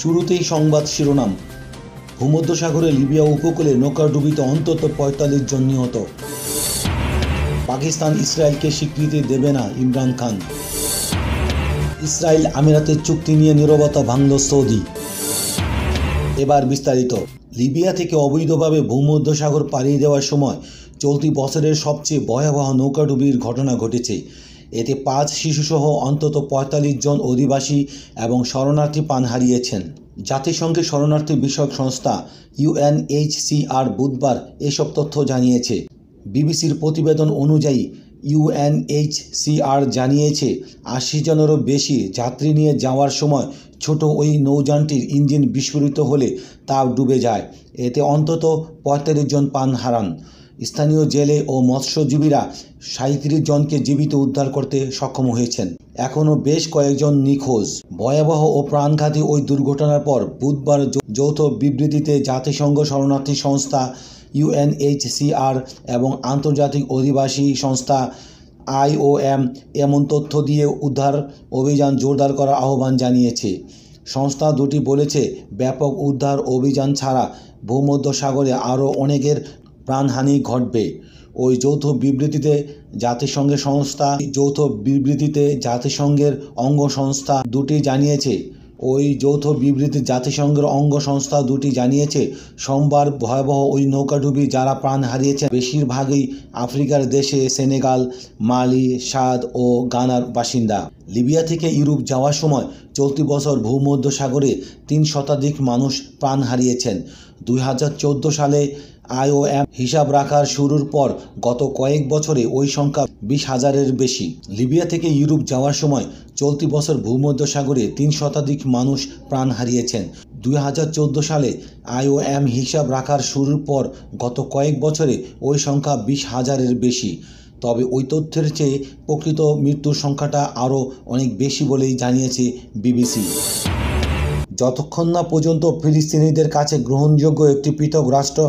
শুরুতেই সংবাদ শিরোনাম। ভূমধ্যসাগরে লিবিয়া উপকূলে নৌকাডুবিতে অন্তত ৪৫ জন নিহত। পাকিস্তান ইসরায়েলকে স্বীকৃতি দেবে না ইমরান খান। ইসরায়েল আমিরাতের চুক্তি নিয়ে নীরবতা ভাঙল সৌদি। এবার বিস্তারিত। লিবিয়া থেকে অবৈধভাবে ভূমধ্যসাগর পাড়ি দেওয়ার সময় চলতি বছরের সবচেয়ে ভয়াবহ নৌকাডুবির ঘটনা ঘটেছে। এতে ৫ শিশুসহ অন্তত ৪৫ জন অধিবাসী এবং শরণার্থী প্রাণ হারিয়েছেন। জাতিসংঘের শরণার্থী বিষয়ক সংস্থা UNHCR বুধবার এসব তথ্য জানিয়েছে। বিবিসির প্রতিবেদন অনুযায়ী UNHCR জানিয়েছে ৮০ জনেরও বেশি যাত্রী নিয়ে যাওয়ার সময় ছোট ওই নৌযানটির ইঞ্জিন বিস্ফোরিত হলে তা ডুবে যায়। এতে অন্তত ৪৫ জন প্রাণ হারান। স্থানীয় জেলে ও মৎস্যজীবীরা ৩৭ জনকে জীবিত উদ্ধার করতে সক্ষম হয়েছেন। এখনও বেশ কয়েকজন নিখোঁজ। ভয়াবহ ও প্রাণঘাতী ওই দুর্ঘটনার পর বুধবার যৌথ বিবৃতিতে জাতিসংঘ শরণার্থী সংস্থা UNHCR এবং আন্তর্জাতিক অভিবাসী সংস্থা IOM এমন তথ্য দিয়ে উদ্ধার অভিযান জোরদার করার আহ্বান জানিয়েছে। সংস্থা দুটি বলেছে, ব্যাপক উদ্ধার অভিযান ছাড়া ভূমধ্যসাগরে আরও অনেকের প্রাণহানি ঘটবে। ওই যৌথ বিবৃতিতে জাতিসংঘের অঙ্গ সংস্থা দুটি জানিয়েছে সোমবার ভয়াবহ ওই নৌকাডুবি যারা প্রাণ হারিয়েছেন বেশিরভাগই আফ্রিকার দেশে সেনেগাল, মালি, সাদ ও গানার বাসিন্দা। লিবিয়া থেকে ইউরোপ যাওয়ার সময় চলতি বছর ভূমধ্যসাগরে ৩ শতাধিক মানুষ প্রাণ হারিয়েছেন। ২০১৪ সালে IOM হিসাব রাখার শুরুর পর গত কয়েক বছরে ওই সংখ্যা ২০,০০০-এর বেশি। লিবিয়া থেকে ইউরোপ যাওয়ার সময় চলতি বছর ভূমধ্যসাগরে ৩ শতাধিক মানুষ প্রাণ হারিয়েছেন। ২০১৪ সালে IOM হিসাব রাখার শুরুর পর গত কয়েক বছরে ওই সংখ্যা ২০,০০০-এর বেশি। তবে ওই তথ্যের চেয়ে প্রকৃত মৃত্যুর সংখ্যাটা আরও অনেক বেশি বলেই জানিয়েছে বিবিসি। যতক্ষণ না পর্যন্ত ফিলিস্তিনিদের কাছে গ্রহণযোগ্য একটি পৃথক রাষ্ট্র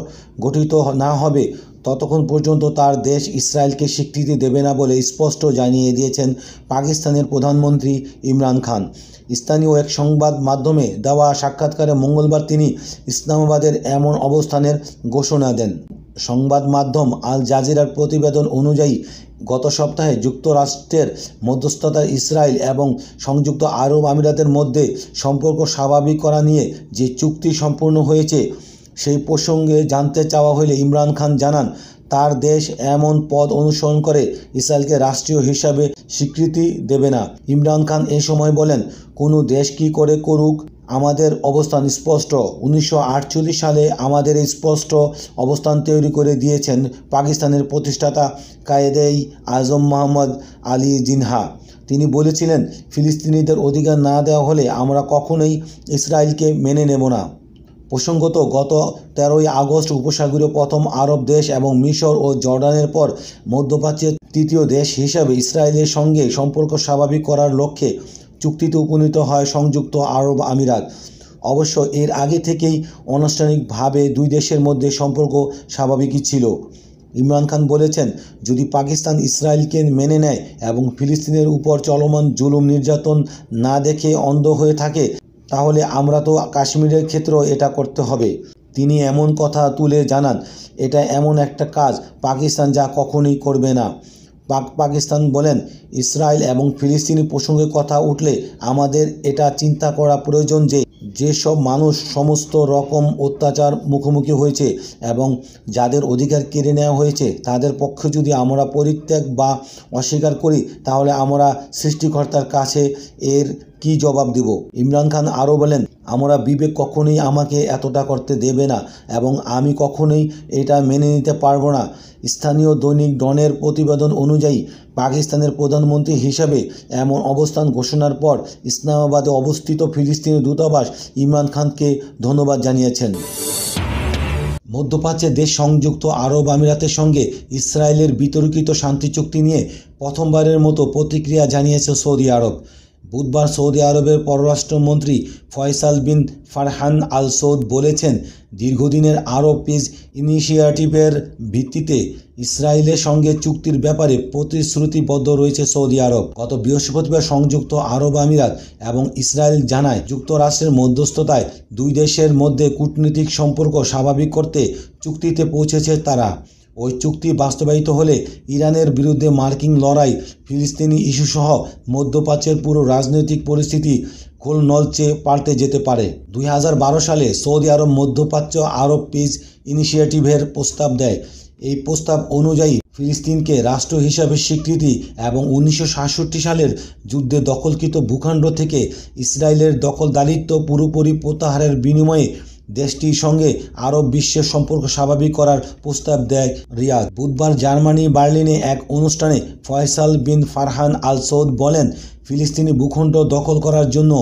গঠিত না হবে ততক্ষণ পর্যন্ত তার দেশ ইসরায়েলকে স্বীকৃতি দেবে না বলে স্পষ্ট জানিয়ে দিয়েছেন পাকিস্তানের প্রধানমন্ত্রী ইমরান খান। স্থানীয় এক সংবাদ মাধ্যমে দেওয়া সাক্ষাৎকারে মঙ্গলবার তিনি ইসলামাবাদের এমন অবস্থানের ঘোষণা দেন। সংবাদ মাধ্যম আল জাজিরার প্রতিবেদন অনুযায়ী গত সপ্তাহে যুক্তরাষ্ট্রের মধ্যস্থতায় ইসরায়েল এবং সংযুক্ত আরব আমিরাতের মধ্যে সম্পর্ক স্বাভাবিক করা নিয়ে যে চুক্তি সম্পূর্ণ হয়েছে সেই প্রসঙ্গে জানতে চাওয়া হলে ইমরান খান জানান, তার দেশ এমন পথ অনুসরণ করে ইসরায়েলকে রাষ্ট্রীয় হিসাবে স্বীকৃতি দেবে না। ইমরান খান এ সময় বলেন, কোনো দেশ কী করে করুক আমাদের অবস্থান স্পষ্ট। ১৯৪৮ সালে আমাদের এই স্পষ্ট অবস্থান তৈরি করে দিয়েছেন পাকিস্তানের প্রতিষ্ঠাতা কায়েদ-ই-আজম মোহাম্মদ আলী জিন্নাহ। তিনি বলেছিলেন, ফিলিস্তিনিদের অধিকার না দেওয়া হলে আমরা কখনোই ইসরায়েলকে মেনে নেব না। প্রসঙ্গত, গত ১৩ই আগস্ট উপসাগরীয় প্রথম আরব দেশ এবং মিশর ও জর্ডানের পর মধ্যপ্রাচ্যের তৃতীয় দেশ হিসাবে ইসরায়েলের সঙ্গে সম্পর্ক স্বাভাবিক করার লক্ষ্যে চুক্তিতে উপনীত হয় সংযুক্ত আরব আমিরাত। অবশ্য এর আগে থেকেই আনুষ্ঠানিকভাবে দুই দেশের মধ্যে সম্পর্ক স্বাভাবিকই ছিল। ইমরান খান বলেছেন, যদি পাকিস্তান ইসরায়েলকে মেনে নেয় এবং ফিলিস্তিনের উপর চলমান জুলুম নির্যাতন না দেখে অন্ধ হয়ে থাকে তাহলে আমরা তো কাশ্মীরের ক্ষেত্রেও এটা করতে হবে। তিনি এমন কথা তুলে জানান, এটা এমন একটা কাজ পাকিস্তান যা কখনোই করবে না। পাকিস্তান বলেন, ইসরায়েল এবং ফিলিস্তিনি প্রসঙ্গে কথা উঠলে আমাদের এটা চিন্তা করা প্রয়োজন যে যেসব মানুষ সমস্ত রকম অত্যাচার মুখোমুখি হয়েছে এবং যাদের অধিকার কেড়ে নেওয়া হয়েছে তাদের পক্ষে যদি আমরা পরিত্যাগ বা অস্বীকার করি তাহলে আমরা সৃষ্টিকর্তার কাছে এর কি জবাব দেব। ইমরান খান আরও বলেন, আমরা বিবেক কখনোই আমাকে এতটা করতে দেবে না এবং আমি কখনোই এটা মেনে নিতে পারবো না। স্থানীয় দৈনিক ডনের প্রতিবেদন অনুযায়ী পাকিস্তানের প্রধানমন্ত্রী হিসাবে এমন অবস্থান ঘোষণার পর ইসলামাবাদে অবস্থিত ফিলিস্তিনি দূতাবাস ইমরান খানকে ধন্যবাদ জানিয়েছেন। মধ্যপ্রাচ্যের দেশ সংযুক্ত আরব আমিরাতের সঙ্গে ইসরায়েলের বিতর্কিত শান্তি চুক্তি নিয়ে প্রথমবারের মতো প্রতিক্রিয়া জানিয়েছে সৌদি আরব। বুধবার সৌদি আরবের পররাষ্ট্রমন্ত্রী ফয়সাল বিন ফারহান আল সৌদ বলেছেন, দীর্ঘদিনের আরব পিস ইনিশিয়েটিভের ভিত্তিতে ইসরায়েলের সঙ্গে চুক্তির ব্যাপারে প্রতিশ্রুতিবদ্ধ রয়েছে সৌদি আরব। গত বৃহস্পতিবার সংযুক্ত আরব আমিরাত এবং ইসরায়েল জানায়, যুক্তরাষ্ট্রের মধ্যস্থতায় দুই দেশের মধ্যে কূটনৈতিক সম্পর্ক স্বাভাবিক করতে চুক্তিতে পৌঁছেছে তারা। ওই চুক্তি বাস্তবায়িত হলে ইরানের বিরুদ্ধে মার্কিন লড়াই, ফিলিস্তিনি ইস্যুসহ মধ্যপ্রাচ্যের পুরো রাজনৈতিক পরিস্থিতি খোলনলচে পাল্টে যেতে পারে। 2012 সালে সৌদি আরব মধ্যপ্রাচ্য আরব পিস ইনিশিয়েটিভের প্রস্তাব দেয়। এই প্রস্তাব অনুযায়ী ফিলিস্তিনকে রাষ্ট্র হিসাবে স্বীকৃতি এবং 1967 সালের যুদ্ধে দখলকৃত ভূখণ্ড থেকে ইসরায়েলের দখলদারিত্ব পুরোপুরি প্রত্যাহারের বিনিময়ে দেশটির সঙ্গে আরব বিশ্বের সম্পর্ক স্বাভাবিক করার প্রস্তাব দেয় রিয়াদ। বুধবার জার্মানি বার্লিনে এক অনুষ্ঠানে ফয়সাল বিন ফারহান আল সৌদ বলেন, ফিলিস্তিনি ভূখণ্ড দখল করার জন্য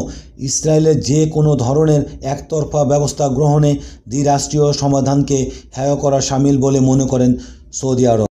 ইসরায়েলের যে কোনো ধরনের একতরফা ব্যবস্থা গ্রহণে দ্বিরাষ্ট্রীয় সমাধানকে হেয় করা শামিল বলে মনে করেন সৌদি আরব।